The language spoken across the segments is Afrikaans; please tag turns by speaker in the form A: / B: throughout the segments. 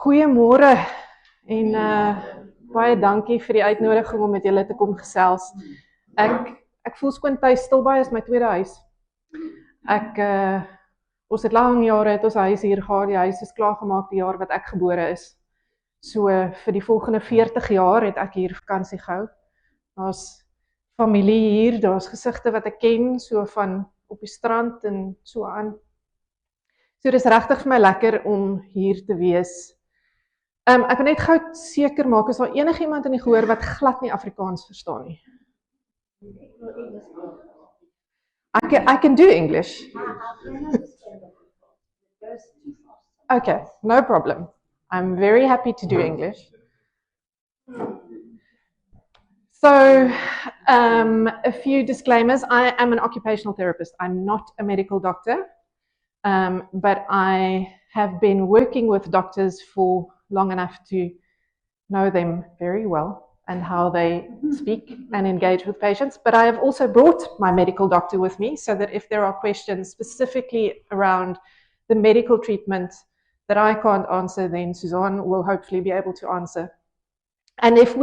A: Goeiemôre en baie dankie vir die uitnodiging om met julle te kom gesels. Ek voel skoon tuis, Stilbaai is my tweede huis. Ons het lang jare het ons huis hier gehad, die huis is klaargemaak die jaar wat ek gebore is. So vir die volgende 40 jaar het ek hier vakansie gehou. Daar's familie hier, daar's gesigte wat ek ken, so van op die strand en so aan. So dis regtig vir my lekker om hier te wees. Ek wil net gou seker maak, is daar enigiemand in die gehoor wat glad nie Afrikaans verstaan nie? I can do English. Okay, no problem. I'm very happy to do English. So, a few disclaimers. I am an occupational therapist. I'm not a medical doctor, but I have been working with doctors for long enough to know them very well and how they speak and engage with patients. But I have also brought my medical doctor with me so that if there are questions specifically around the medical treatment that I can't answer, then Suzanne will hopefully be able to answer. And if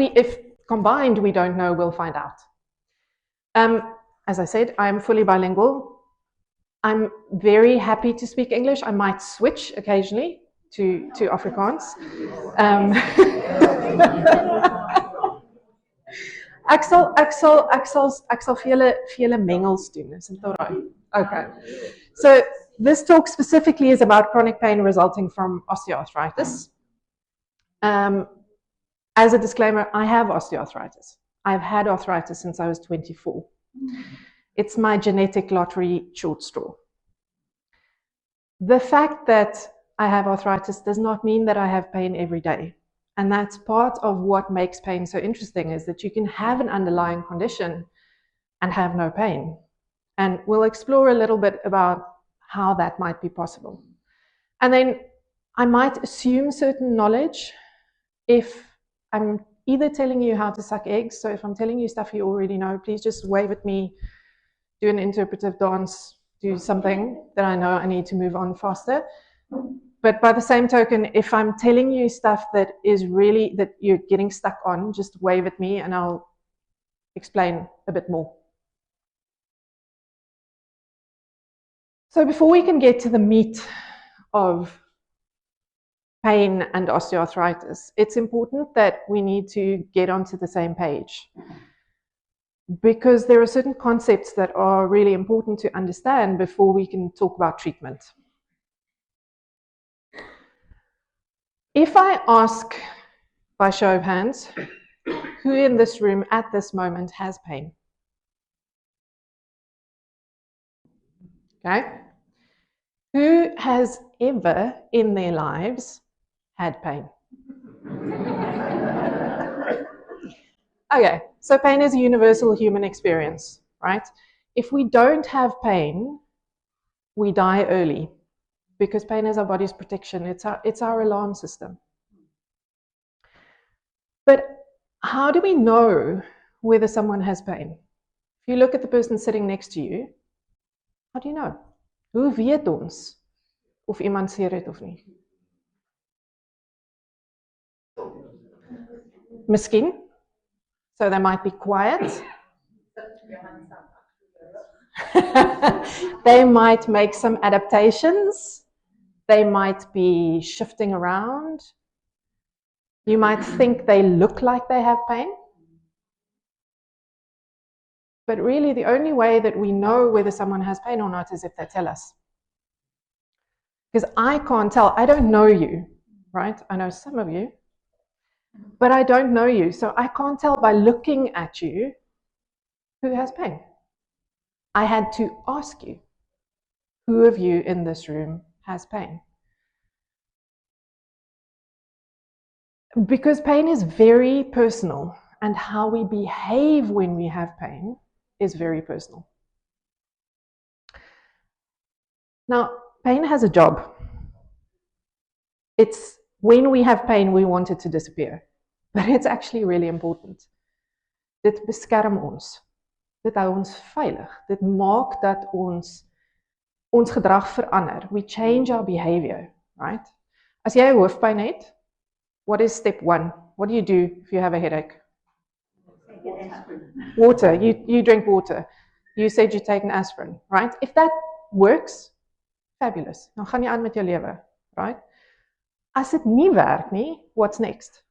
A: combined we don't know, we'll find out. As I said, I'm fully bilingual. I'm very happy to speak English. I might switch occasionally to Afrikaans. Ek sal vir julle mengels doen, is dit alright? Okay. So this talk specifically is about chronic pain resulting from osteoarthritis. As a disclaimer, I have osteoarthritis. I've had arthritis since I was 24. It's my genetic lottery short straw. The fact that I have arthritis does not mean that I have pain every day. And that's part of what makes pain so interesting, is that you can have an underlying condition and have no pain. And we'll explore a little bit about how that might be possible. And then I might assume certain knowledge if I'm either telling you how to suck eggs. So if I'm telling you stuff you already know, please just wave at me, do an interpretive dance, do something that I know I need to move on faster. But by the same token, if I'm telling you stuff that is really, that you're getting stuck on, just wave at me and I'll explain a bit more. So before we can get to the meat of pain and osteoarthritis, it's important that we need to get onto the same page, because there are certain concepts that are really important to understand before we can talk about treatment. If I ask by show of hands, who in this room at this moment has pain? Okay. Who has ever in their lives had pain? Okay, so pain is a universal human experience, right? If we don't have pain, we die early, because pain is our body's protection. It's our alarm system. But how do we know whether someone has pain? If you look at the person sitting next to you, how do you know? Hoe weet ons of iemand seer het of nie? Miskien. So they might be quiet. They might make some adaptations. They might be shifting around. You might think they look like they have pain. But really, the only way that we know whether someone has pain or not is if they tell us. Because I can't tell. I don't know you, right? I know some of you, but I don't know you. So I can't tell by looking at you who has pain. I had to ask you, who of you in this room has pain? Because pain is very personal, and how we behave when we have pain is very personal. Now, pain has a job. It's when we have pain, we want it to disappear. But it's actually really important. Dit beskerm ons. Dit hou ons veilig. Dit maak dat ons gedrag verander. We change our behavior, right? As jy hoofpyn het, what is step one? What do you do if you have a headache? Water. You drink water. You said you take an aspirin, right? If that works, fabulous. Dan gaan jy aan met jou lewe, right? As dit nie werk nie, what's next?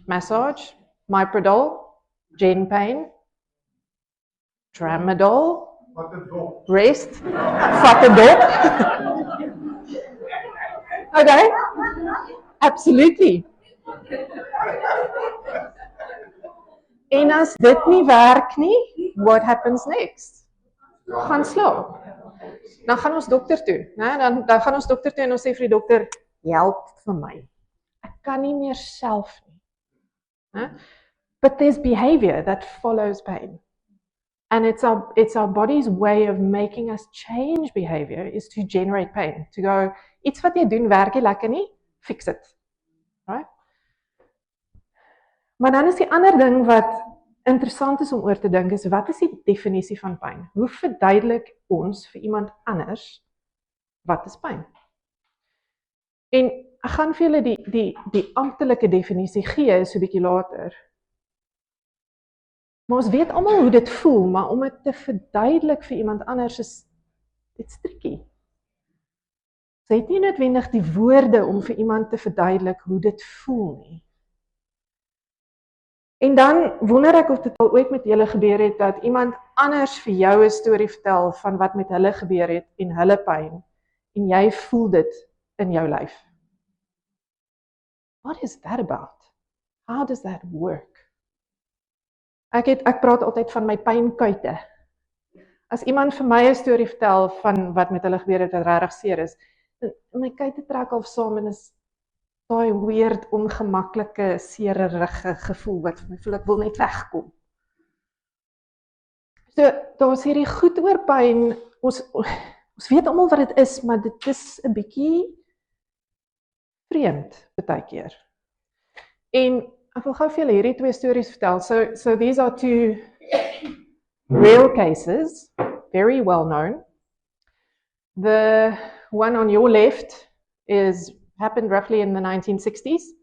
A: Massage, Miprodol, Genpain, Tramadol, rest, vat 'n dop. Okay, absolutely. En as dit nie werk nie, what happens next? Gaan slaap. Dan gaan ons dokter toe, né? Dan gaan ons dokter toe en ons sê vir die dokter, help vir my. Ek kan nie meer self nie. Né? But there's behavior that follows pain. And it's our body's way of making us change behavior is to generate pain. To go, iets wat jy doen werk nie lekker nie, fix it. Right? Maar dan is die ander ding wat interessant is om oor te dink is, wat is die definisie van pyn? Hoe verduidelik ons vir iemand anders wat is pyn? En ek gaan vir julle die amptelike definisie gee so 'n bietjie later. Maar ons weet almal hoe dit voel, maar om dit te verduidelik vir iemand anders is dit's tricky. Jy het nie noodwendig die woorde om vir iemand te verduidelik hoe dit voel nie. En dan wonder ek of dit al ooit met julle gebeur het, dat iemand anders vir jou 'n storie vertel van wat met hulle gebeur het en hulle pyn, en jy voel dit in jou lyf. What is that about? How does that work? Ek praat altyd van my pynkuite. As iemand vir my 'n storie vertel van wat met hulle gebeur het wat regtig seer is, my kuite trek al saam en is daai weird, ongemaklike, seerige gevoel wat vir my voel ek wil net wegkom. So, daar's hierdie goed oor pyn, ons weet almal wat dit is, maar dit is 'n bietjie vreemd baie keer. En ek wil gou vir julle hierdie twee stories vertel. So these are two real cases, very well known. The one on your left happened roughly in the 1960s. This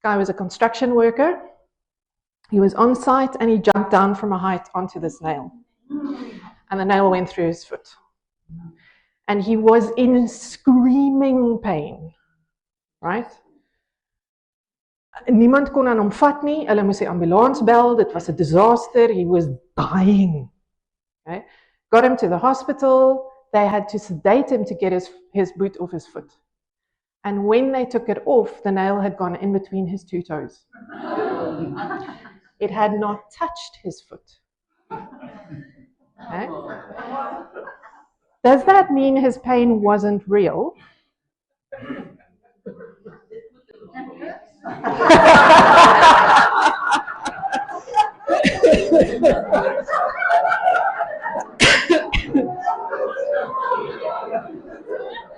A: guy was a construction worker. He was on site and he jumped down from a height onto this nail. And the nail went through his foot. And he was in screaming pain, right? Niemand kon aan hom vat nie, hulle moes die ambulans bel, dit was 'n disaster, he was dying. Okay? Got him to the hospital, they had to sedate him to get his boot off his foot. And when they took it off, the nail had gone in between his two toes. It had not touched his foot. Okay? Does that mean his pain wasn't real?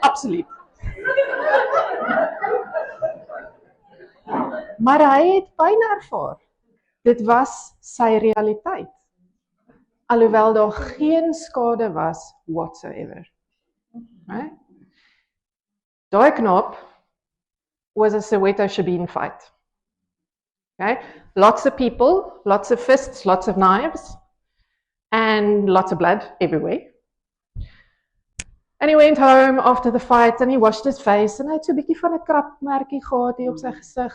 A: Absoluut. Maar hy het pyn ervaar. Dit was sy realiteit. Alhoewel daar geen skade was whatsoever. Right? Daai knop was a Soweto Shebeen fight. Okay? Lots of people, lots of fists, lots of knives, and lots of blood everywhere. And he went home after the fight and he washed his face and hy het so 'n bietjie van 'n krapmerkie gehad hier op sy gesig.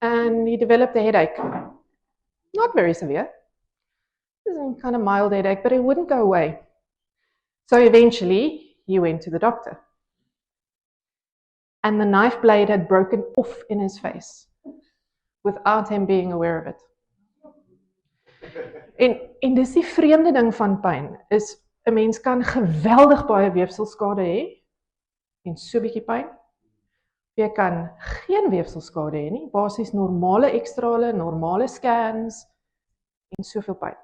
A: And he developed a headache. Not very severe. It was a kind of mild headache, but it wouldn't go away. So eventually, he went to the doctor. And the knife blade had broken off in his face without him being aware of it. En dis die vreemde ding van pyn, is 'n mens kan geweldig baie weefselskade hê en so 'n bietjie pyn. Jy kan geen weefselskade hê nie, basies normale ekstrale, normale scans en soveel pyn.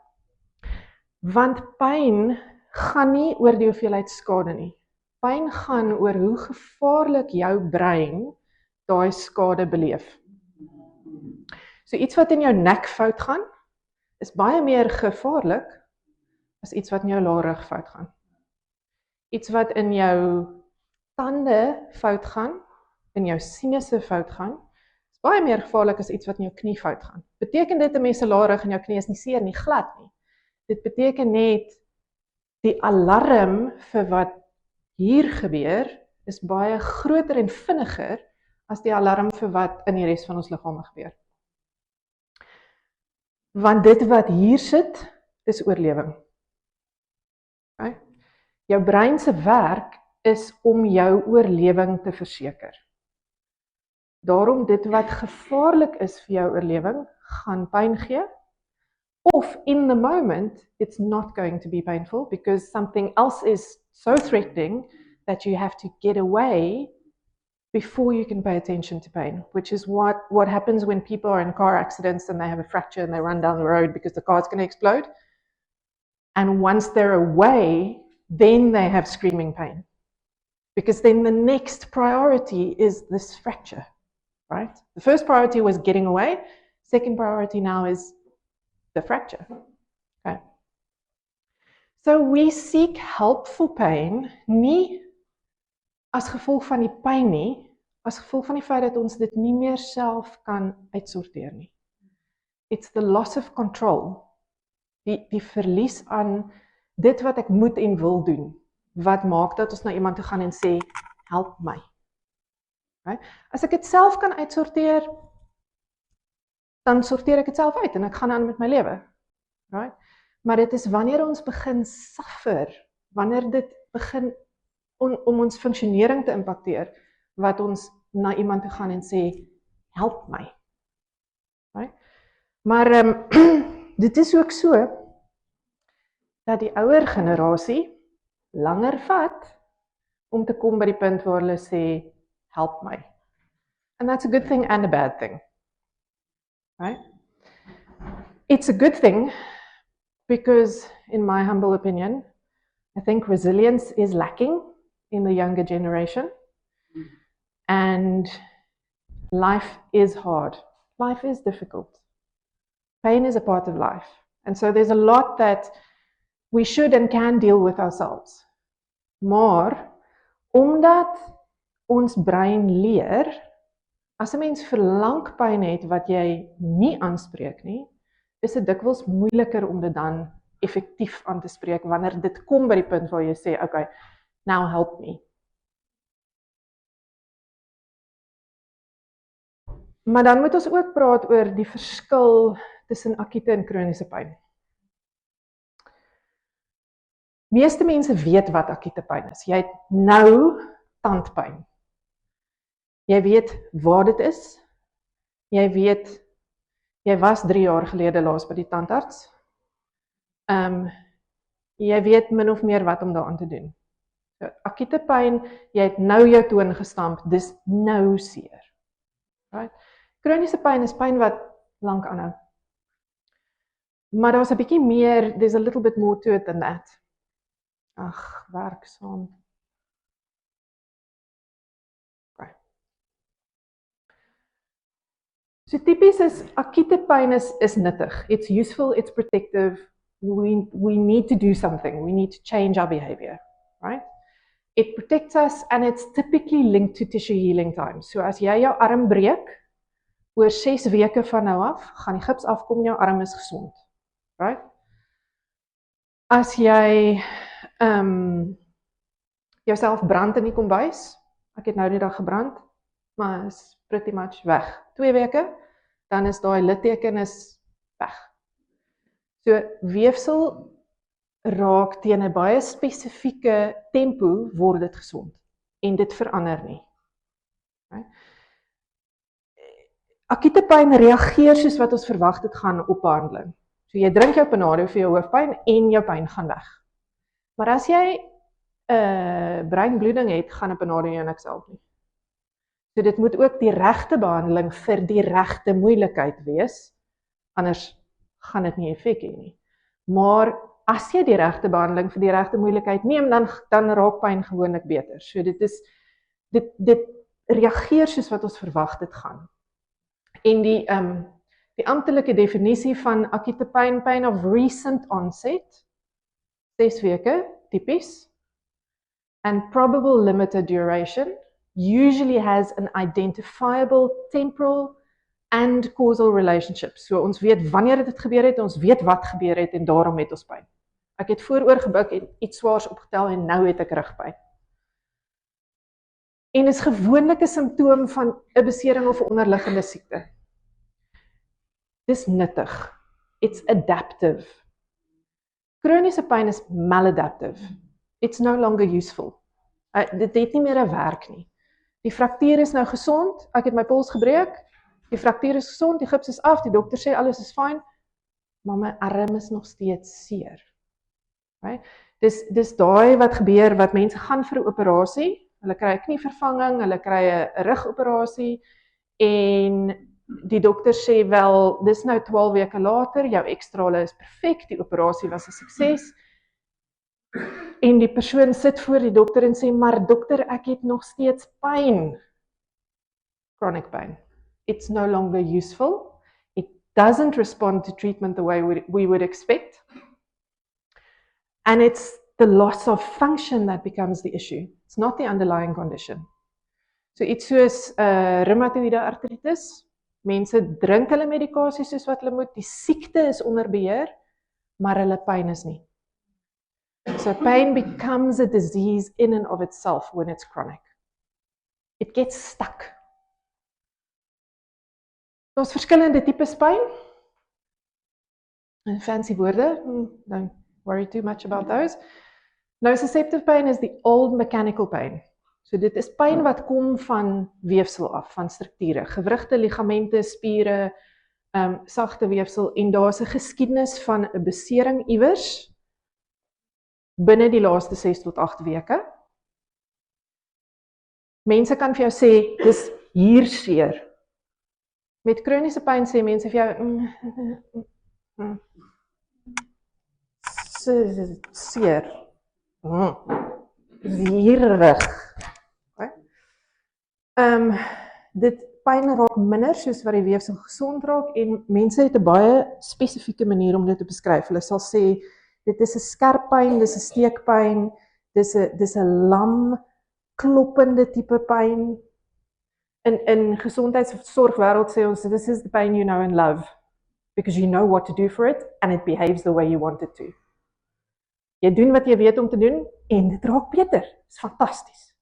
A: Want pyn gaan nie oor die hoeveelheid skade nie. Pyn gaan oor hoe gevaarlik jou brein daai skade beleef. So iets wat in jou nek fout gaan, is baie meer gevaarlik as iets wat in jou laarrug fout gaan. Iets wat in jou tande fout gaan, en jou sinusse fout gaan, is baie meer gevaarlik as iets wat in jou knie fout gaan. Beteken dit 'n mens se larig in jou knie is nie seer nie, glad nie. Dit beteken net die alarm vir wat hier gebeur is baie groter en vinniger as die alarm vir wat in die res van ons liggame gebeur. Want dit wat hier sit, is oorlewing. Okay? Jou brein se werk is om jou oorlewing te verseker. Daarom dit wat gevaarlik is vir jou oorlewing, gaan pyn gee, of in the moment, it's not going to be painful because something else is so threatening that you have to get away before you can pay attention to pain, which is what happens when people are in car accidents and they have a fracture and they run down the road because the car's going to explode. And once they're away, then they have screaming pain. Because then the next priority is this fracture, right? The first priority was getting away. Second priority now is the fracture. Okay. So we seek help for pain, nie as gevolg van die pyn nie, as gevolg van die feit dat ons dit nie meer self kan uitsorteer nie. It's the loss of control. Die verlies aan dit wat ek moet en wil doen, wat maak dat ons na iemand toe gaan en sê, help my. Right? As ek dit self kan uitsorteer, dan sorteer ek dit self uit en ek gaan aan met my lewe. Right? Maar dit is wanneer ons begin suffer, wanneer dit begin om ons funksionering te impakteer, wat ons na iemand toe gaan en sê, help my. Right? Maar dit is ook so, dat die ouer generasie langer vat, om te kom by die punt waar hulle sê, help my. And that's a good thing and a bad thing. Right? It's a good thing, because in my humble opinion, I think resilience is lacking in the younger generation. And life is hard. Life is difficult. Pain is a part of life. And so there's a lot that we should and can deal with ourselves. Maar, omdat ons brein leer, as 'n mens vir lank pyn het wat jy nie aanspreek nie, is dit dikwels moeiliker om dit dan effektief aan te spreek, wanneer dit kom by die punt waar jy sê, okay, now help me. Maar dan moet ons ook praat oor die verskil tussen akute en kroniese pyn. Meeste mense weet wat akute pyn is. Jy het nou tandpyn. Jy weet waar dit is. Jy weet, jy was 3 jaar gelede laas by die tandarts. Jy weet min of meer wat om daaraan te doen. So, akute pyn, jy het nou jou toon gestamp, dis nou seer. Right? Kroniese pyn is pyn wat lank aanhou. Maar daar's 'n bietjie meer, there's a little bit more to it than that. Ag, werk saam. Okay. So tipies is, akute pyn is nuttig. It's useful, it's protective. We need to do something. We need to change our behavior, right? It protects us and it's typically linked to tissue healing time. So as jy jou arm breek, oor 6 weke van nou af, gaan die gips afkom, jou arm is gesond. Right? As jy jouself brand in die kombuis, ek het nou die dag gebrand, maar is pretty much weg. 2 weke, dan is daai litteken is weg. So weefsel raak teen 'n baie spesifieke tempo word dit gesond en dit verander nie. Right? Akute pyn reageer soos wat ons verwag dit gaan op behandeling. So jy drink jou Panado vir jou hoofpyn en jou pyn gaan weg. Maar as jy breinbloeding het, gaan 'n Panado jou niks help nie. So dit moet ook die regte behandeling vir die regte moeilikheid wees, anders gaan dit nie effek hê nie. Maar as jy die regte behandeling vir die regte moeilikheid neem, dan raak pyn gewoonlik beter. So dit reageer soos wat ons verwag dit gaan. En die amptelike definisie van akute pyn, pain of recent onset, 6 weke, tipies. and probable limited duration usually has an identifiable temporal and causal relationship. So ons weet wanneer dit gebeur het, ons weet wat gebeur het en daarom het ons pyn. Ek het vooroor gebuk en iets swaars opgetel en nou het ek rugpyn. En is gewoonlik 'n simptoom van 'n besering of 'n onderliggende siekte. Dis nuttig. It's adaptive. Kroniese pyn is maladaptive. It's no longer useful. Dit het nie meer 'n werk nie. Die fraktuur is nou gesond, ek het my pols gebreek, die fraktuur is gesond, die gips is af, die dokter sê alles is fyn, maar my arm is nog steeds seer. Right? Dis daai wat gebeur, wat mense gaan vir 'n operasie, hulle kry 'n knievervanging, hulle kry 'n rugoperasie, en die dokter sê wel, dis nou 12 weke later, jou ekstrale is perfek, die operasie was 'n sukses, en die persoon sit voor die dokter en sê, maar dokter, ek het nog steeds pyn. Chronic pain. It's no longer useful. It doesn't respond to treatment the way we would expect. And it's the loss of function that becomes the issue. It's not the underlying condition. So iets soos reumatoïde artritis, mense drink hulle medikasie soos wat hulle moet, die siekte is onder beheer, maar hulle pyn is nie. So pain becomes a disease in and of itself when it's chronic. It gets stuck. Daar's verskillende tipes pyn. Fancy woorde, don't worry too much about those. Nociceptive pain is the old mechanical pain. So dit is pyn wat kom van weefsel af, van strukture, gewrigte, ligamente, spiere, sagte weefsel, en daar's 'n geskiedenis van 'n besering iewers binne die laaste 6 tot 8 weke. Mense kan vir jou sê, dis hier seer. Met kroniese pyn sê mense vir jou, seer. Hierig. Dit pyn raak minder soos wat die weefsel gesond raak, en mense het 'n baie spesifieke manier om dit te beskryf. Hulle sal sê, dit is 'n skerp pyn, dis 'n steekpyn, dis 'n lam, kloppende tipe pyn. In gesondheidsorgwêreld sê ons, this is the pain you know and love, because you know what to do for it, and it behaves the way you want it to. Jy doen wat jy weet om te doen, en dit raak beter. Dit is fantasties.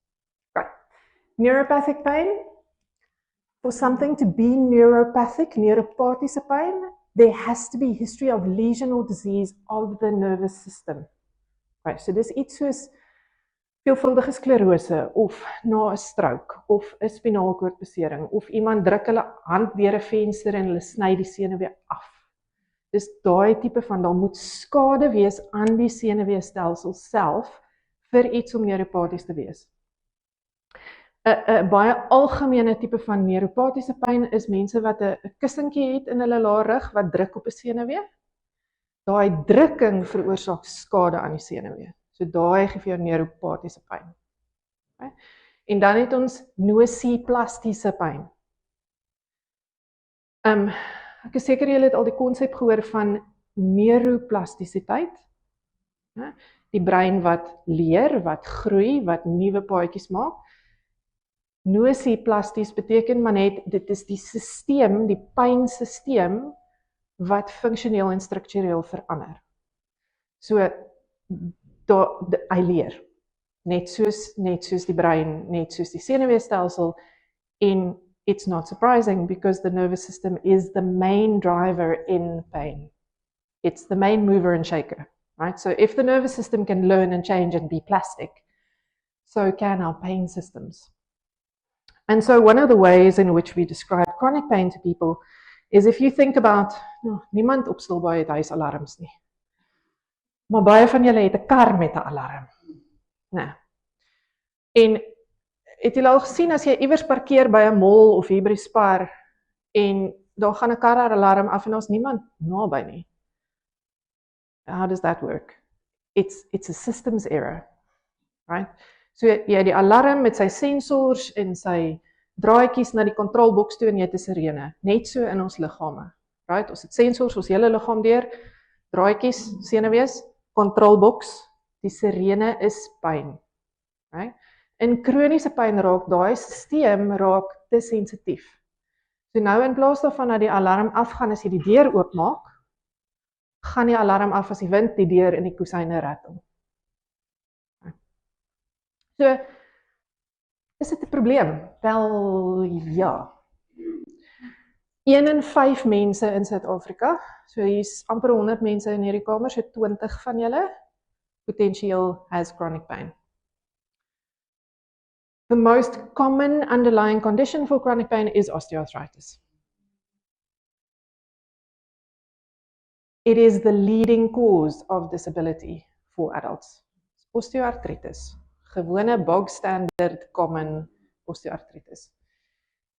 A: Right. Neuropathic pain. For something to be neuropathic, neuropathiese pain, there has to be history of lesion or disease of the nervous system. Right, so dis iets soos veelvuldige sklerose, of na 'n stroke, of 'n spinaalkoordbesering, of iemand druk hulle hand deur 'n venster en hulle sny die senuwee af. Dis daai tipe van, daar moet skade wees aan die senuweestelsel self vir iets om neuropaties te wees. 'n baie algemene tipe van neuropatiese pyn is mense wat 'n kussentjie het in hulle laarrug wat druk op 'n senuwee. Daai drukking veroorsaak skade aan die senuwee. So daai gee vir jou neuropatiese pyn. Okay. En dan het ons nociplastiese pyn. Ek is seker julle het al die konsep gehoor van neuroplastisiteit. Die brein wat leer, wat groei, wat nuwe paadjies maak. Nociplasties beteken maar net, dit is die sisteem, die pynsisteem, wat funksioneel en struktureel verander. So, hy leer. Net soos die brein, net soos die senuweestelsel, en it's not surprising because the nervous system is the main driver in pain. It's the main mover and shaker, right? So if the nervous system can learn and change and be plastic, so can our pain systems. And so one of the ways in which we describe chronic pain to people is if you think about, niemand op Stilbaai het huisalarms nie. Maar baie van julle het 'n kar met 'n alarm. Nee. En het julle al gesien as jy iewers parkeer by 'n mall of hier by die Spar en daar gaan 'n kar alarm af en daar's niemand naby nie. How does that work? It's a systems error, right? So jy die alarm met sy sensors en sy draadjies na die kontrolboks toe en jy het 'n sirene, net so in ons liggame, right? Ons het sensors ons hele liggaam deur, draadjies, senuwees, kontrolboks, die sirene is pyn. Okay? In kroniese pyn raak daai stelsel raak te sensitief. So nou in plaas daarvan dat die alarm afgaan as jy die deur oopmaak, gaan die alarm af as die wind die deur in die kusyne rattle. So, is dit 'n probleem? Wel, ja. 1 in 5 mense in Suid-Afrika, so hier's amper 100 mense in hierdie kamer, so 20 van julle potentieel has chronic pain. The most common underlying condition for chronic pain is osteoarthritis. It is the leading cause of disability for adults. Osteoarthritis, gewone bog standard common osteoarthritis.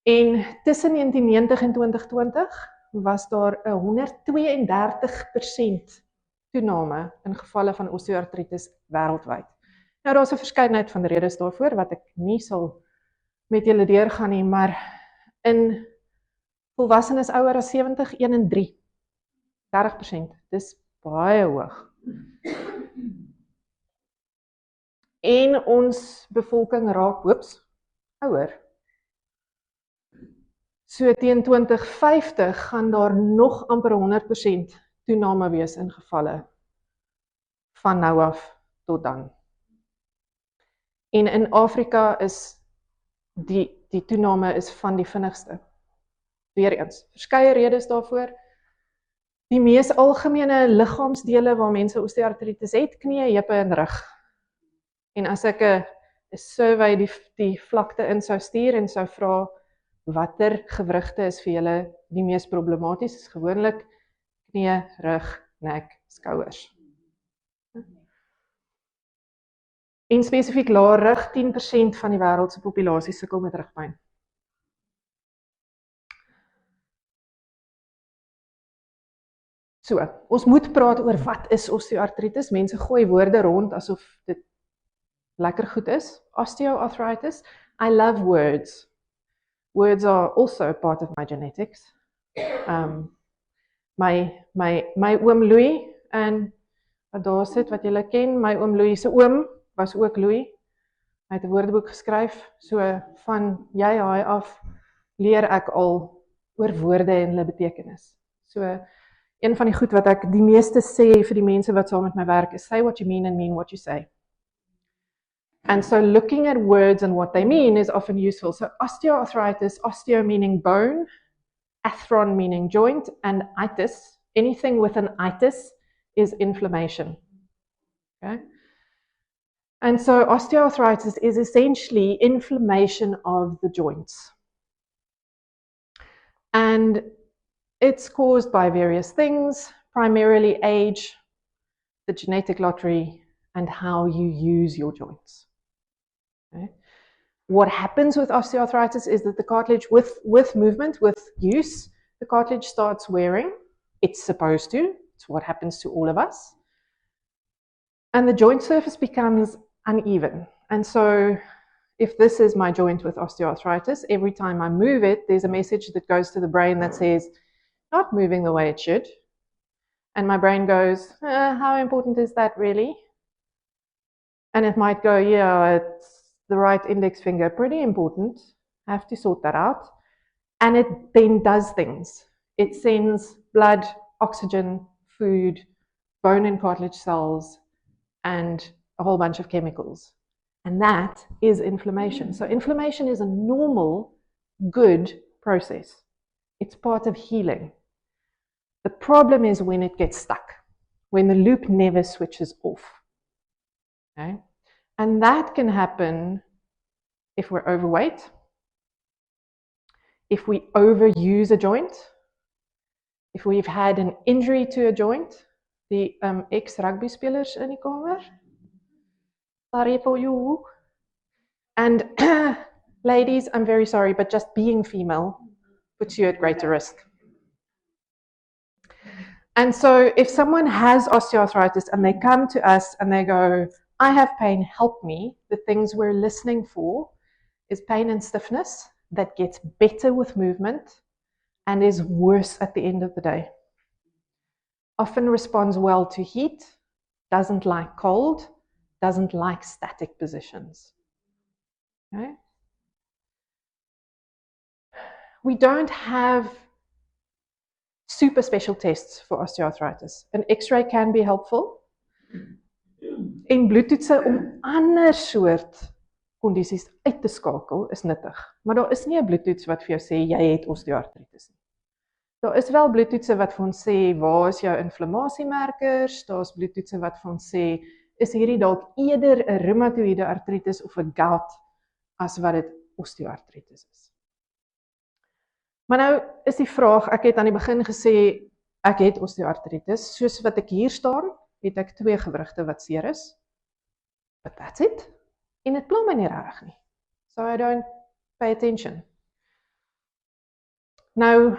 A: En tussen 1990 en 2020 was daar 'n 132% toename in gevalle van osteoartritis wêreldwyd. Nou daar's 'n verskeidenheid van redes daarvoor wat ek nie sal met julle deurgaan nie, maar in volwassenes ouer as 70, 1 in 3, 30%. Dis baie hoog. En ons bevolking raak ouer. So teen 2050 gaan daar nog amper 100% toename wees in gevalle van nou af tot dan. En in Afrika is die toename is van die vinnigste. Weereens, verskeie redes daarvoor. Die mees algemene liggaamsdele waar mense osteoartritis het, knie, heupe en rug. En as ek 'n survey die vlakte in sou stuur en sou vra watter gewrigte is vir julle die mees problematies, is gewoonlik knie, rug, nek, skouers. En spesifiek laer rug, 10% van die wêreld se populasie sukkel met rugpyn. So, ons moet praat oor wat is osteoartritis. Mense gooi woorde rond asof dit lekker goed is. Osteoarthritis. I love words. Words are also part of my genetics. My oom Louis, en wat daar sit wat julle ken, my oom Louis se oom was ook Louis. Hy het 'n woordeboek geskryf, so van jy af leer ek al oor woorde en hulle betekenis. So een van die goed wat ek die meeste sê vir die mense wat saam met my werk is say what you mean and mean what you say. And so looking at words and what they mean is often useful. So osteoarthritis, osteo meaning bone, arthron meaning joint, and itis, anything with an itis is inflammation. Okay? And so osteoarthritis is essentially inflammation of the joints. And it's caused by various things, primarily age, the genetic lottery, and how you use your joints. Okay. What happens with osteoarthritis is that the cartilage, with movement, with use, the cartilage starts wearing. It's supposed to. It's what happens to all of us. And the joint surface becomes uneven. And so if this is my joint with osteoarthritis, every time I move it, there's a message that goes to the brain that says, not moving the way it should. And my brain goes, how important is that really? And it might go, yeah, it's the right index finger, pretty important. I have to sort that out. And it then does things. It sends blood, oxygen, food, bone and cartilage cells, and a whole bunch of chemicals. And that is inflammation. So inflammation is a normal, good process. It's part of healing. The problem is when it gets stuck, when the loop never switches off. Okay? And that can happen if we're overweight, if we overuse a joint, if we've had an injury to a joint. Die ex-rugby spelers in die kamer. Sorry for you. And ladies, I'm very sorry, but just being female puts you at greater risk. And so if someone has osteoarthritis and they come to us and they go, I have pain, help me, the things we're listening for is pain and stiffness that gets better with movement and is worse at the end of the day. Often responds well to heat, doesn't like cold, doesn't like static positions. Okay? We don't have super special tests for osteoarthritis. An X-ray can be helpful. En bloedtoetse om ander soort kondisies uit te skakel is nuttig. Maar daar is nie 'n bloedtoets wat vir jou sê jy het osteoartritis nie. Daar is wel bloedtoetse wat vir ons sê waar is jou inflammasiemerkers, daar's bloedtoetse wat vir ons sê is hierdie dalk eerder 'n reumatoïde artritis of 'n gout as wat dit osteoartritis is. Maar nou is die vraag, ek het aan die begin gesê ek het osteoartritis, soos wat ek hier staan, het ek 2 gewrigte wat seer is. But that's it. En dit pla my nie reg nie. So I don't pay attention. Nou,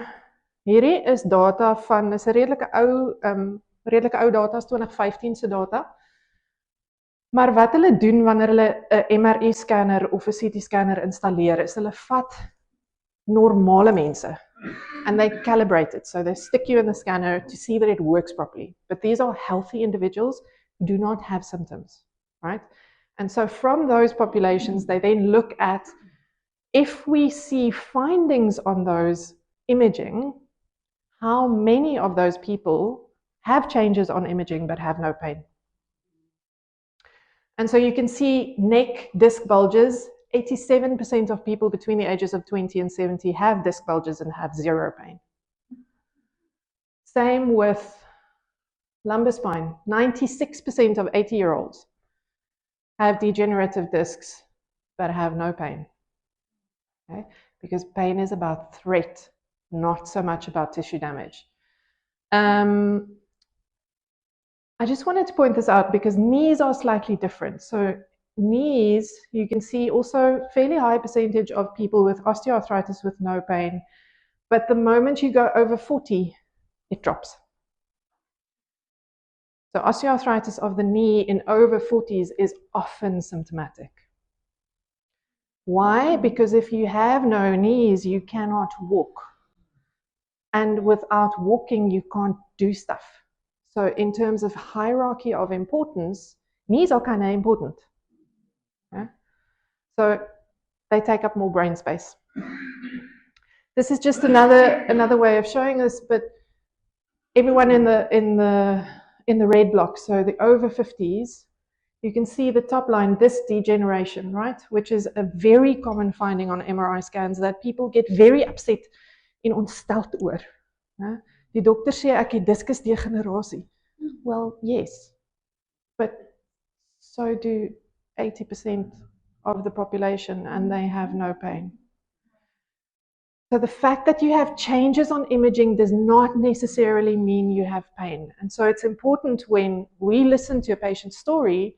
A: hierdie is data van, is 'n redelike ou data, is 2015 se data. Maar wat hulle doen wanneer hulle 'n MRI scanner of 'n CT scanner installeer, is hulle vat normale mense and they calibrate it. So they stick you in the scanner to see that it works properly. But these are healthy individuals who do not have symptoms, right? And so from those populations, they then look at if we see findings on those imaging, how many of those people have changes on imaging but have no pain. And so you can see neck disc bulges. 87% of people between the ages of 20 and 70 have disc bulges and have 0 pain. Same with lumbar spine. 96% of 80-year-olds have degenerative discs but have no pain. Okay? Because pain is about threat, not so much about tissue damage. I just wanted to point this out because knees are slightly different. So knees, you can see also fairly high percentage of people with osteoarthritis with no pain. But the moment you go over 40, it drops. So osteoarthritis of the knee in over 40s is often symptomatic. Why? Because if you have no knees, you cannot walk. And without walking, you can't do stuff. So in terms of hierarchy of importance, knees are kind of important. Okay? So they take up more brain space. This is just another way of showing this, but everyone in the red block, so the over 50s, you can see the top line, this degeneration, right? Which is a very common finding on MRI scans that people get very upset en ontsteld oor. Die dokter sê ek het diskus degenerasie. Well, yes, but so do 80% of the population and they have no pain. So the fact that you have changes on imaging does not necessarily mean you have pain. And so it's important when we listen to a patient's story,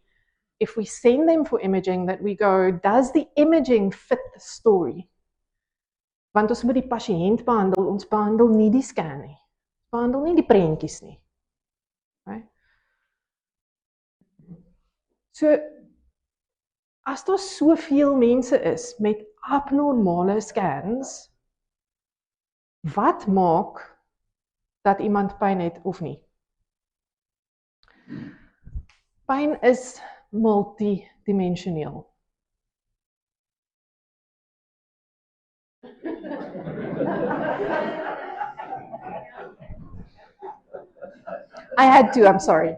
A: if we send them for imaging, that we go, does the imaging fit the story? Want ons moet die pasiënt behandel, ons behandel nie die scan nie. Behandel nie die prentjies nie. Right? So, as daar soveel mense is met abnormale scans, wat maak dat iemand pyn het of nie? Pyn is multidimensioneel. I had to, I'm sorry.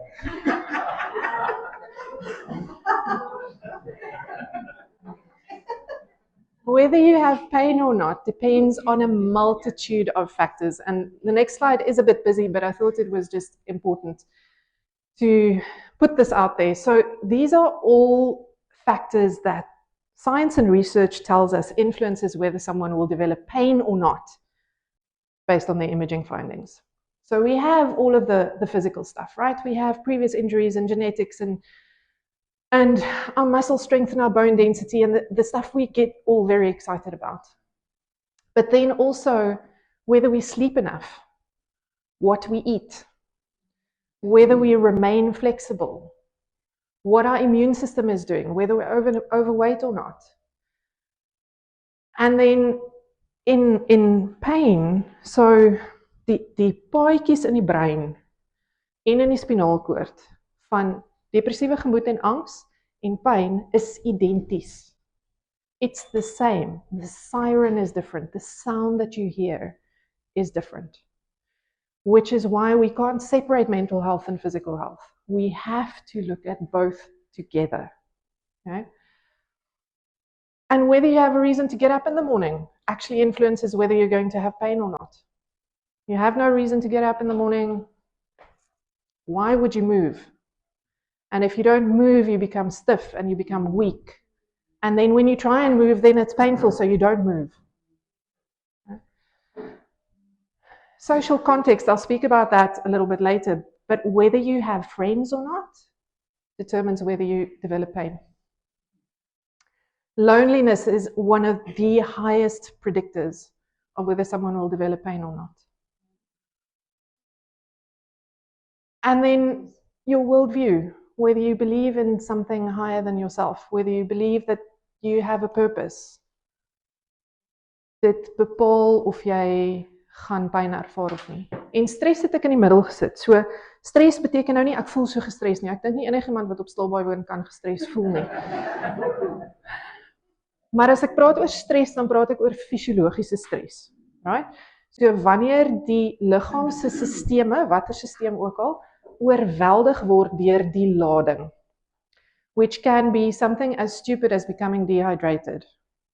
A: Whether you have pain or not depends on a multitude of factors. And the next slide is a bit busy, but I thought it was just important to put this out there. So these are all factors that science and research tells us influences whether someone will develop pain or not based on their imaging findings. So we have all of the physical stuff, right? We have previous injuries and genetics and our muscle strength and our bone density and the stuff we get all very excited about. But then also whether we sleep enough, what we eat, whether we remain flexible, what our immune system is doing, whether we're overweight or not. And then in pain, so die paadjies in die brein en in die spinaalkoord van depressiewe gemoed en angs en pyn is identies. It's the same. The siren is different. The sound that you hear is different, which is why we can't separate mental health and physical health. We have to look at both together. Okay? And whether you have a reason to get up in the morning actually influences whether you're going to have pain or not. You have no reason to get up in the morning. Why would you move? And if you don't move, you become stiff and you become weak. And then when you try and move, then it's painful, so you don't move. Social context, I'll speak about that a little bit later, but whether you have friends or not determines whether you develop pain. Loneliness is one of the highest predictors of whether someone will develop pain or not. And then your worldview, whether you believe in something higher than yourself, whether you believe that you have a purpose. Dit bepaal of jy gaan pyn ervaar of nie. En stres het ek in die middel gesit. So stres beteken nou nie ek voel so gestres nie. Ek dink nie enigiemand wat op Stilbaai woon kan gestres voel nie. Maar as ek praat oor stres, dan praat ek oor fisiologiese stres. Right? So wanneer die liggaam se sisteme, watter sisteem ook al, oorweldig word deur die lading, which can be something as stupid as becoming dehydrated.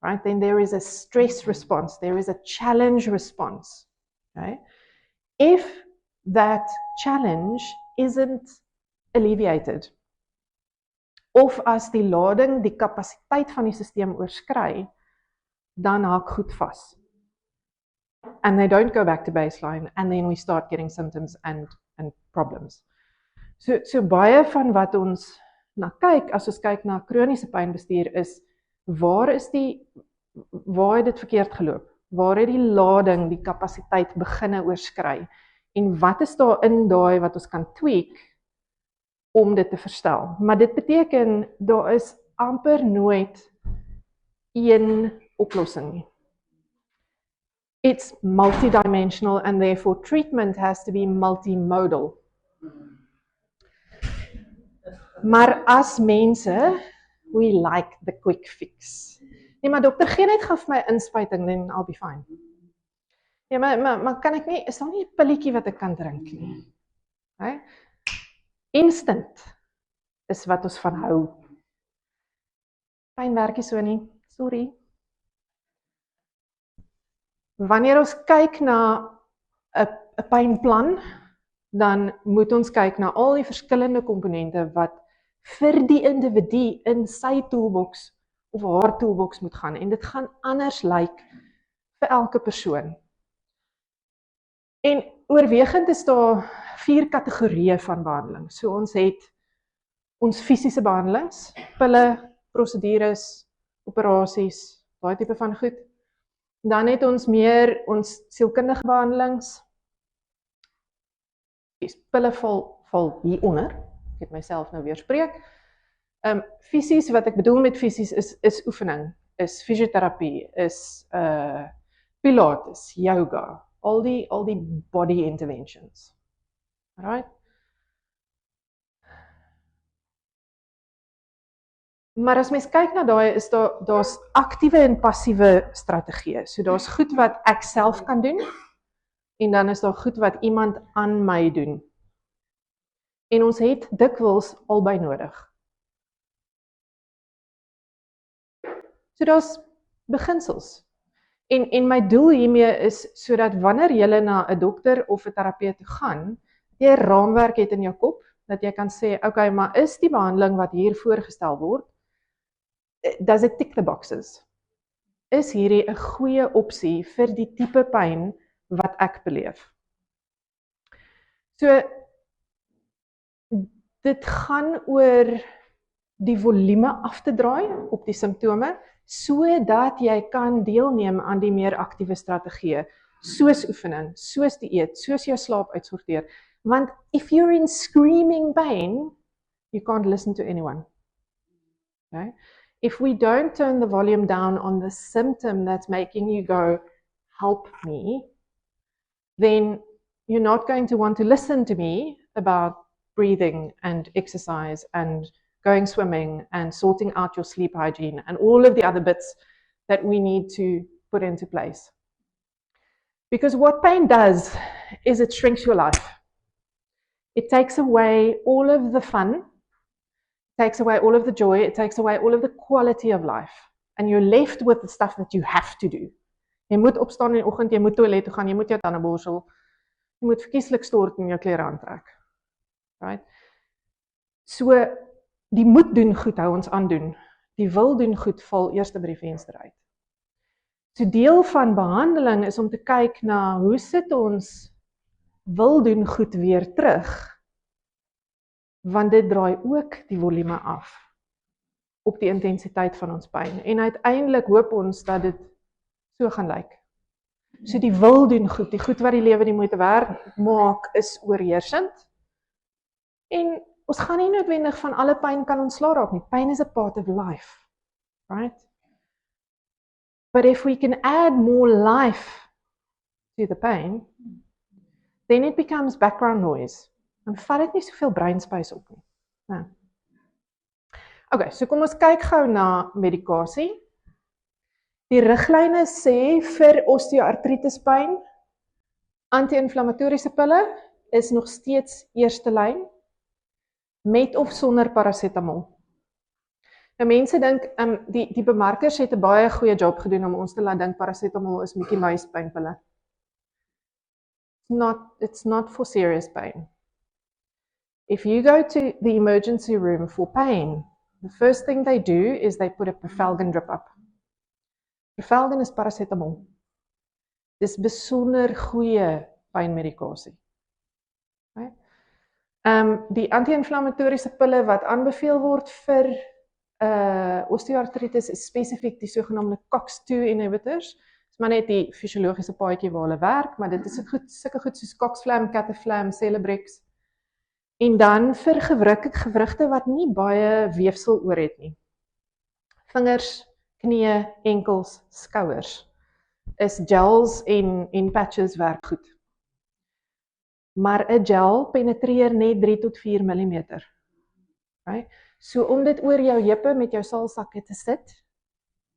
A: Right? Then there is a stress response, there is a challenge response. Okay? If that challenge isn't alleviated, of as die lading die kapasiteit van die sisteem oorskry, dan haak goed vas. And they don't go back to baseline, and then we start getting symptoms and problems. So baie van wat ons na kyk, as ons kyk na kroniese pynbestuur, is waar het dit verkeerd geloop? Waar het die lading, die kapasiteit beginne oorskry? En wat is daar in daai wat ons kan tweak om dit te verstel? Maar dit beteken, daar is amper nooit een oplossing nie. It's multidimensional and therefore treatment has to be multimodal. Maar as mense, we like the quick fix. Nee, maar dokter, gee net gou vir my inspuiting, then I'll be fine. Ja, maar kan ek nie, is daar nie 'n pilletjie wat ek kan drink nie? Okay? Instant is wat ons van hou. Pyn werk nie so nie, sorry. Wanneer ons kyk na 'n pynplan, dan moet ons kyk na al die verskillende komponente wat vir die individu in sy toolbox of haar toolbox moet gaan. En dit gaan anders lyk vir elke persoon. En oorwegend is daar 4 kategorieë van behandeling. So ons het ons fisiese behandelings, pille, prosedures, operasies, daai tipe van goed. Dan het ons meer ons sielkundige behandelings. Die pille val hieronder. Ek het myself nou weer spreek. Fisies, wat ek bedoel met fisies is oefening, is fisioterapie, is pilates, yoga, al die body interventions. Alright? Maar as mens kyk na daai, is daar's aktiewe en passiewe strategieë. So daar's goed wat ek self kan doen, en dan is daar goed wat iemand aan my doen. En ons het dikwels albei nodig. So daar's beginsels. En my doel hiermee is sodat wanneer jy na 'n dokter of 'n terapeut toe gaan, jy 'n raamwerk het in jou kop, dat jy kan sê, okay, maar is die behandeling wat hier voorgestel word, does it tick the boxes? Is hierdie 'n goeie opsie vir die tipe pyn wat ek beleef? So, dit gaan oor die volume af te draai op die simptome, sodat jy kan deelneem aan die meer aktiewe strategieë, soos oefening, soos dieet, soos jou slaap uitsorteer. Want if you're in screaming pain, you can't listen to anyone. Okay? If we don't turn the volume down on the symptom that's making you go, help me, then you're not going to want to listen to me about breathing and exercise and going swimming and sorting out your sleep hygiene and all of the other bits that we need to put into place. Because what pain does is it shrinks your life. It takes away all of the fun, it takes away all of the joy, it takes away all of the quality of life. And you're left with the stuff that you have to do. Jy moet opstaan in die oggend, jy moet toilet toe gaan, jy moet jou tande borsel, jy moet verkieslik stort en jou klere aantrek. Right? So, die moet doen goed hou ons aandoen. Die wil doen goed val eers by die venster uit. So deel van behandeling is om te kyk na hoe sit ons wil doen goed weer terug, want dit draai ook die volume af op die intensiteit van ons pyn. En uiteindelik hoop ons dat dit so gaan lyk. So die wil doen goed, die goed wat die lewe die moeite werd maak, is oorheersend. En ons gaan nie noodwendig van alle pyn kan ontslaa raak nie. Pain is a part of life, right? But if we can add more life to the pain, then it becomes background noise. Dan vat dit nie soveel breinspace op nie. Nou. Okay, so kom ons kyk gou na medikasie. Die riglyne sê vir osteoartritis pyn, anti-inflammatoriese pille is nog steeds eerste lyn, met of sonder paracetamol. Nou mense dink, die bemarkers het 'n baie goeie job gedoen om ons te laat dink paracetamol is Mickey Mouse pynpille. It's not for serious pain. If you go to the emergency room for pain, the first thing they do is they put a Pefalgan drip up. Pefalgan is paracetamol. Dis besonder goeie pynmedikasie. Okay? Die anti-inflammatoriese pille wat aanbeveel word vir osteoartritis is spesifiek die sogenaamde COX-2 inhibitors. Dis maar net die fisiologiese paadjie waar hulle werk, maar dit is sulke goed soos Coxflam, Cataflam, Celebrex. En dan vir gewrigte wat nie baie weefsel oor het nie. Vingers, knieë, enkels, skouers is gels en patches werk goed. Maar 'n gel penetreer net 3 tot 4 mm. Right? So om dit oor jou heupe met jou salsakke te sit,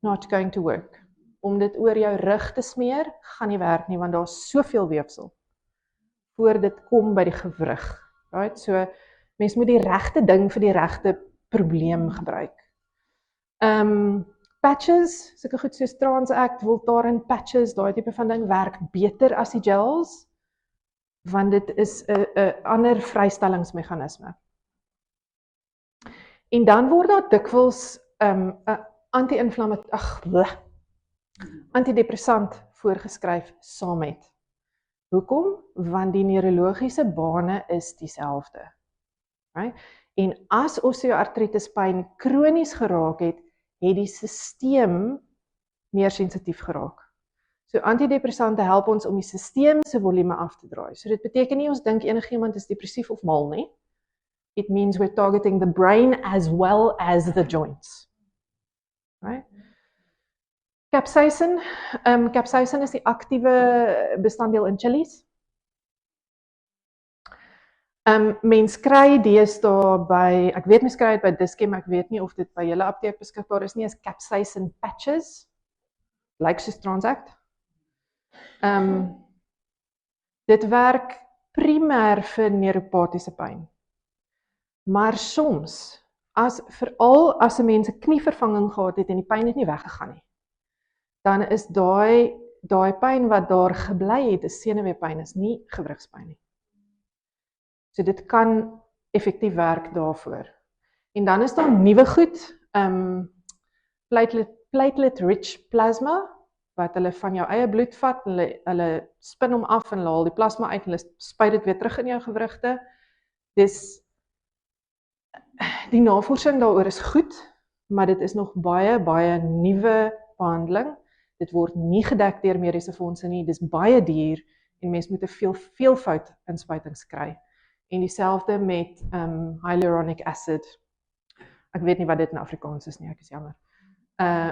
A: not going to work. Om dit oor jou rug te smeer, gaan nie werk nie, want daar is soveel weefsel voor dit kom by die gewrig. Right? So mens moet die regte ding vir die regte probleem gebruik. Patches, sulke goed soos Transact, Voltaren patches, daai tipe van ding werk beter as die gels, want dit is 'n ander vrystellingsmeganisme. En dan word daar dikwels 'n antidepressant voorgeskryf saam met. Hoekom? Want die neurologiese bane is dieselfde. Right? En as osteoartritis pyn kronies geraak het die sisteem meer sensitief geraak. So antidepressante help ons om die sisteem se volume af te draai. So dit beteken nie ons dink enigiemand is depressief of mal nie. It means we're targeting the brain as well as the joints. Right? Capsaicin. Capsaicin is die aktiewe bestanddeel in chilies. Mens kry deesdae by, ek weet mens kry dit by Dis-Chem, ek weet nie of dit by julle apteek beskikbaar is nie, is capsaicin patches, lyk soos Transact. Dit werk primêr vir neuropatiese pyn. Maar soms, veral as 'n mens 'n knievervanging gehad het en die pyn het nie weggegaan nie, dan is daai pyn wat daar gebly het, is senuweepyn, is nie gewrigspyn nie. So dit kan effektief werk daarvoor. En dan is daar nuwe goed, platelet-rich plasma, wat hulle van jou eie bloed vat, hulle spin hom af en hulle haal die plasma uit, en hulle spuit dit weer terug in jou gewrigte. Dis die navorsing daaroor is goed, maar dit is nog baie nuwe behandeling. Dit word nie gedek deur mediese fondse nie, dis baie duur en mens moet 'n veelvoud inspuitings kry. En dieselfde met hyaluronic acid. Ek weet nie wat dit in Afrikaans is nie, ek is jammer.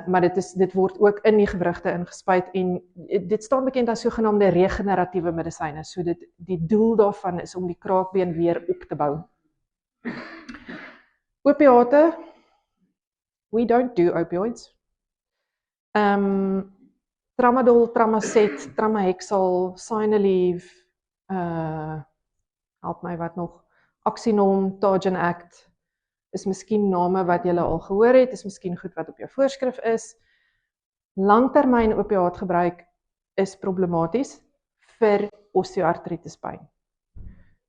A: Maar dit word ook in die gewrigte ingespuit en dit staan bekend as sogenaamde regeneratiewe medisyne. So die doel daarvan is om die kraakbeen weer op te bou. Opiate, we don't do opioids. Tramadol, Tramacet, Tramahexal, Synaleve, help my wat nog, Oxynorm, Tarjan Act, is miskien name wat jy al gehoor het, is miskien goed wat op jou voorskrif is. Langtermyn opiaatgebruik is problematies vir osteoartritispyn.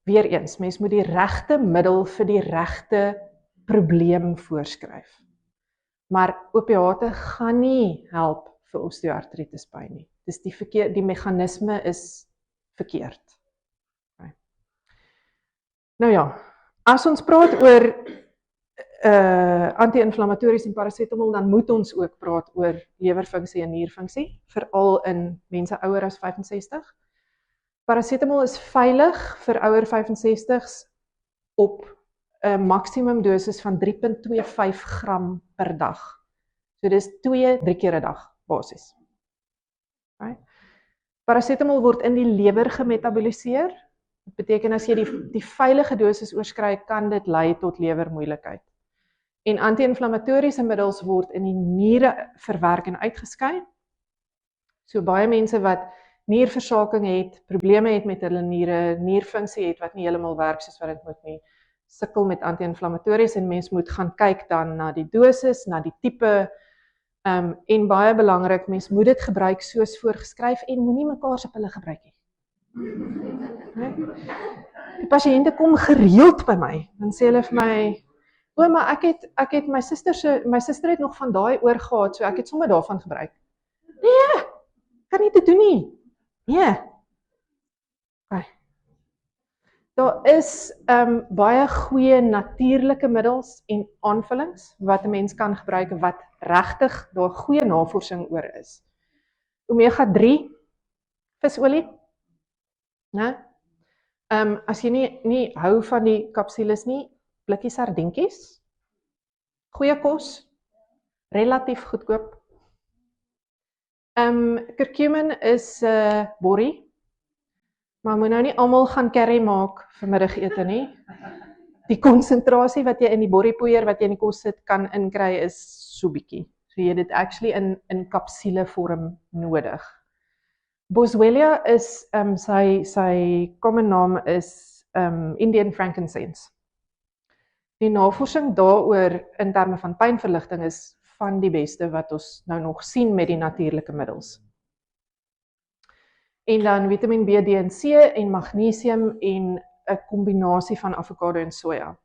A: Weereens, mens moet die regte middel vir die regte probleem voorskryf. Maar opiate gaan nie help vir osteoartritispyn nie. Dis die meganisme is verkeerd. Okay. Nou ja, as ons praat oor anti-inflammatories en paracetamol, dan moet ons ook praat oor lewerfunksie en nierfunksie, veral in mense ouer as 65. Paracetamol is veilig vir ouer 65s op 'n maksimum dosis van 3,25 gram per dag. So dis 2-3 keer 'n dag basis. Okay. Paracetamol word in die lewer gemetaboliseer. Dit beteken as jy die veilige dosis oorskry, kan dit lei tot lewermoeilikheid. En anti-inflammatoriese middels word in die niere verwerk en uitgeskei. So baie mense wat nierversaking het, probleme het met hulle niere, nierfunksie het wat nie heeltemal werk soos wat dit moet nie, sukkel met anti-inflammatories en mens moet gaan kyk dan na die dosis, na die tipe, en baie belangrik, mens moet dit gebruik soos voorgeskryf en moenie mekaar se pille gebruik nie. Die pasiënte kom gereeld by my, dan sê hulle vir my, o, maar ek het my suster het nog van daai oorgehad, so ek het sommer daarvan gebruik. Nee, kan nie te doen nie. Nee. Okay. Daar is baie goeie natuurlike middels en aanvullings wat 'n mens kan gebruik wat regtig daar goeie navorsing oor is. Omega-3 visolie. Né? As jy nie hou van die kapsules nie, blikkie sardientjies. Goeie kos, relatief goedkoop. Curcumin is borrie, maar moet nou nie almal gaan curry maak vir middagete nie. Die konsentrasie wat jy in die borriepoeier wat jy in die kos sit kan inkry is so bietjie. So jy het dit actually in kapsule vorm nodig. Boswellia is sy common naam is Indian frankincense. Die navorsing daaroor in terme van pynverligting is van die beste wat ons nou nog sien met die natuurlike middels. En dan Vitamin B, D en C en magnesium en 'n kombinasie van avokado en soja.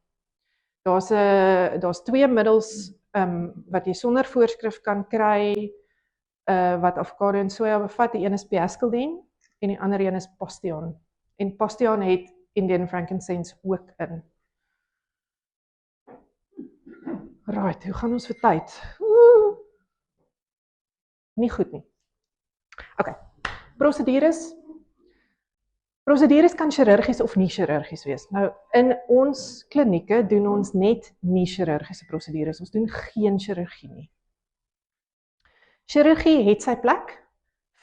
A: Daar's 2 middels wat jy sonder voorskrif kan kry wat avokado en soja bevat. Die een is Piaskeldine en die ander een is Postion. En Postion het Indian frankincense ook in. Right, hoe gaan ons vir tyd? Nie goed nie. Okay. Prosedures kan chirurgies of nie chirurgies wees. Nou, in ons klinieke doen ons net nie chirurgiese prosedures. Ons doen geen chirurgie nie. Chirurgie het sy plek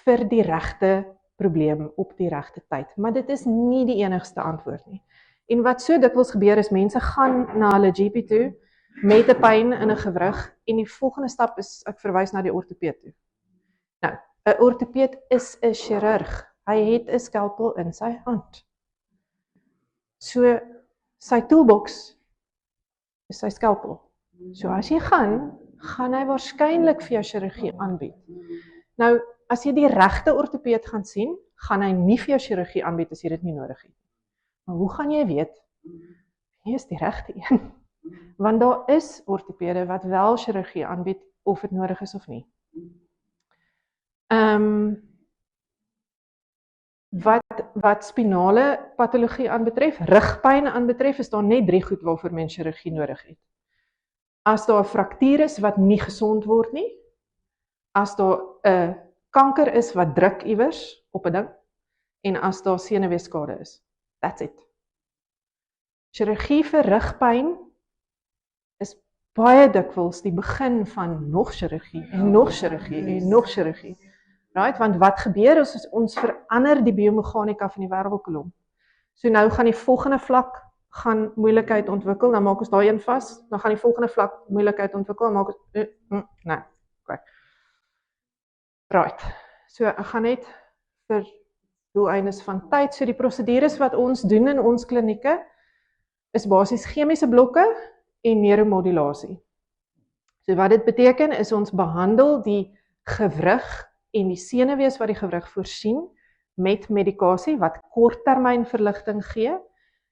A: vir die regte probleem op die regte tyd, maar dit is nie die enigste antwoord nie. En wat so dikwels gebeur is, mense gaan na hulle GP toe met 'n pyn in 'n gewrig en die volgende stap is, ek verwys na die ortopeed toe. Nou, 'n ortopeed is 'n chirurg. Hy het 'n skalpel in sy hand. So, sy toolbox is sy skalpel. So as jy gaan hy waarskynlik vir jou chirurgie aanbied. Nou, as jy die regte ortopeed gaan sien, gaan hy nie vir jou chirurgie aanbied as jy dit nie nodig het. Maar hoe gaan jy weet? Hier is die regte een. Want daar is ortopede wat wel chirurgie aanbied of dit nodig is of nie. Wat spinale patologie aanbetref, rugpyn aanbetref, is daar net 3 goed waarvoor mens chirurgie nodig het. As daar 'n fraktuur is wat nie gesond word nie, as daar 'n kanker is wat druk iewers op 'n ding, en as daar senuweeskade is. That's it. Chirurgie vir rugpyn is baie dikwels die begin van nog chirurgie en nog chirurgie en nog chirurgie. Right? Want wat gebeur is ons verander die biomechanika van die wervelkolom. So nou gaan die volgende vlak gaan moeilikheid ontwikkel, dan maak ons daai een vas, dan gaan die volgende vlak moeilikheid ontwikkel, dan maak ons nee, okay. Right. So ek gaan net vir doeleindes van tyd. So die prosedures wat ons doen in ons klinieke is basies chemiese blokke en neuromodulasie. So wat dit beteken is ons behandel die gewrig en die senuwees wat die gewrig voorsien met medikasie wat korttermyn verligting gee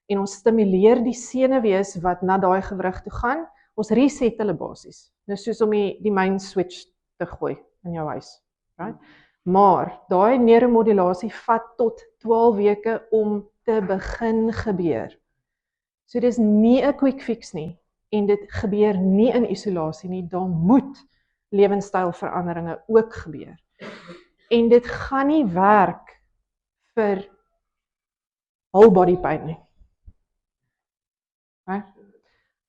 A: en ons stimuleer die senuwees wat na daai gewrig toe gaan. Ons reset hulle basies. Nou soos om die main switch te gooi in jou huis. Right? Maar daai neuromodulasie vat tot 12 weke om te begin gebeur. So dis nie 'n quick fix nie en dit gebeur nie in isolasie nie, daar moet lewenstylveranderinge ook gebeur. En dit gaan nie werk vir whole body pain nie. Right?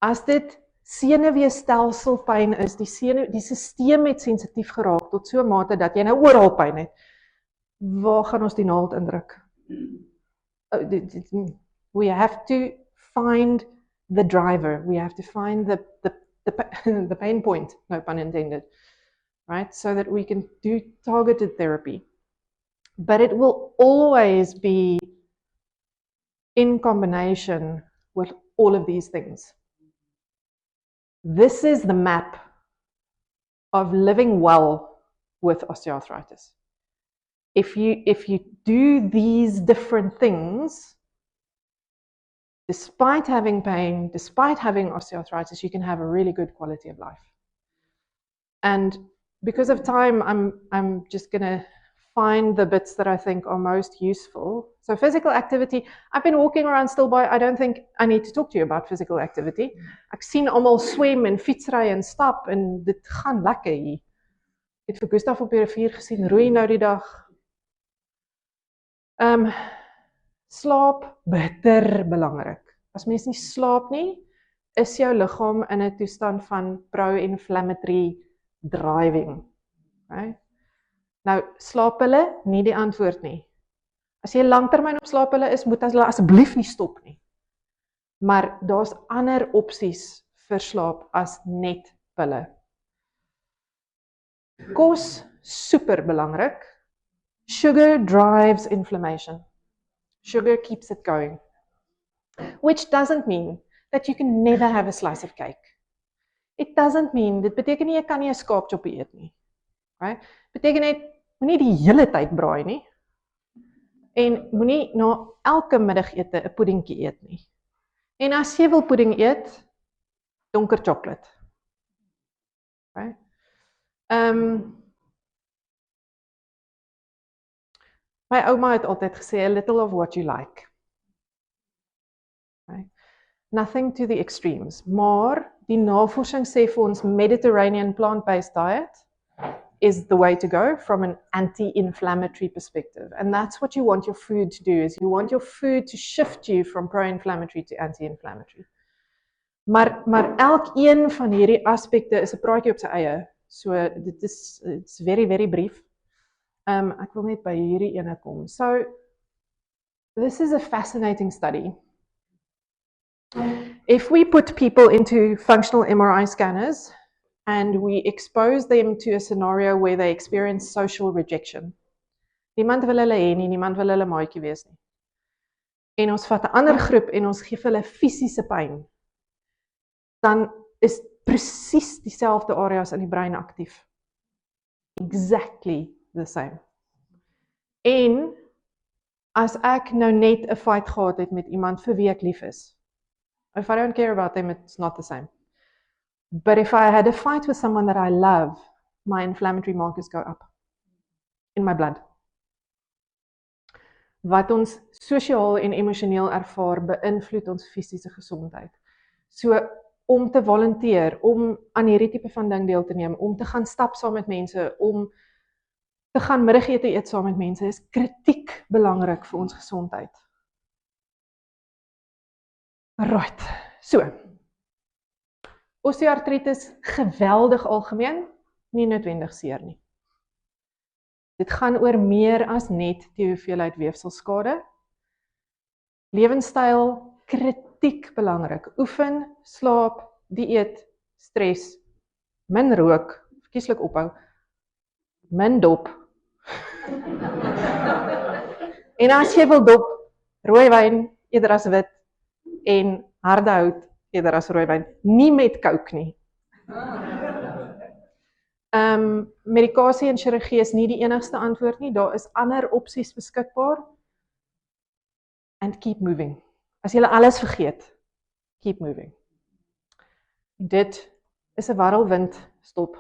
A: As dit senuweestelsel-pyn is, die stelsel het sensitief geraak tot so 'n mate dat jy nou oral pyn het. Waar gaan ons die naald indruk? We have to find the driver. We have to find the pain point, no pun intended, right? So that we can do targeted therapy. But it will always be in combination with all of these things. This is the map of living well with osteoarthritis. If you do these different things, despite having pain, despite having osteoarthritis, you can have a really good quality of life. And because of time, I'm just going to find the bits that I think are most useful. So physical activity, I've been walking around Stilbaai. I don't think I need to talk to you about physical activity. Ek sien almal swem en fietsry en stap en dit gaan lekker hier. Ek het vir Gustav op die rivier gesien, roei nou die dag. Slaap, bitter belangrik. As mens nie slaap nie, is jou liggaam in 'n toestand van pro-inflammatory driving. Okay? Nou, slaappille, nie die antwoord nie. As jy langtermyn op slaappille is, moet hulle asseblief nie stop nie. Maar daar's ander opsies vir slaap as net pille. Kos, super belangrik. Sugar drives inflammation. Sugar keeps it going. Which doesn't mean that you can never have a slice of cake. It doesn't mean, dit beteken nie jy kan nie 'n skaapchoppie eet nie. Right? Beteken net, moenie die hele tyd braai nie. En moenie na elke middagete 'n puddingkie eet nie. En as jy wil pudding eet, donker chocolate. Okay? My ouma het altyd gesê, a little of what you like. Okay? Nothing to the extremes. Maar die navorsing sê vir ons Mediterranean plant-based diet is the way to go from an anti-inflammatory perspective. And that's what you want your food to do, is you want your food to shift you from pro-inflammatory to anti-inflammatory. Maar elkeen van hierdie aspekte is 'n praatjie op sy eie. So it's very, very brief. Ek wil net by hierdie ene kom. So, this is a fascinating study. If we put people into functional MRI scanners and we expose them to a scenario where they experience social rejection. Niemand wil hulle hê nie, niemand wil hulle maatjie wees nie. En ons vat 'n ander groep en ons gee hulle fisiese pyn. Dan is presies dieselfde areas in die brein aktief. Exactly the same. En as ek nou net 'n fight gehad het met iemand vir wie ek lief is, if I don't care about them, it's not the same. But if I had a fight with someone that I love, my inflammatory markers go up in my blood. Wat ons sosiaal en emosioneel ervaar, beïnvloed ons fisiese gesondheid. So, om te volunteer, om aan hierdie tipe van ding deel te neem, om te gaan stap saam met mense, om te gaan middagete eet saam met mense, is kritiek belangrik vir ons gesondheid. Right, so. Osteoartritis, geweldig algemeen, nie noodwendig seer nie. Dit gaan oor meer as net die hoeveelheid weefselskade. Lewenstyl, kritiek belangrik. Oefen, slaap, dieet, stres, min rook, verkieslik ophou, min dop, En as jy wil dop, rooi wyn eerder as wit en harde hout eerder as rooi wyn, nie met Coke nie. Medikasie en chirurgie is nie die enigste antwoord nie, daar is ander opsies beskikbaar. And keep moving. As jy alles vergeet, keep moving. Dit is 'n warrelwind stop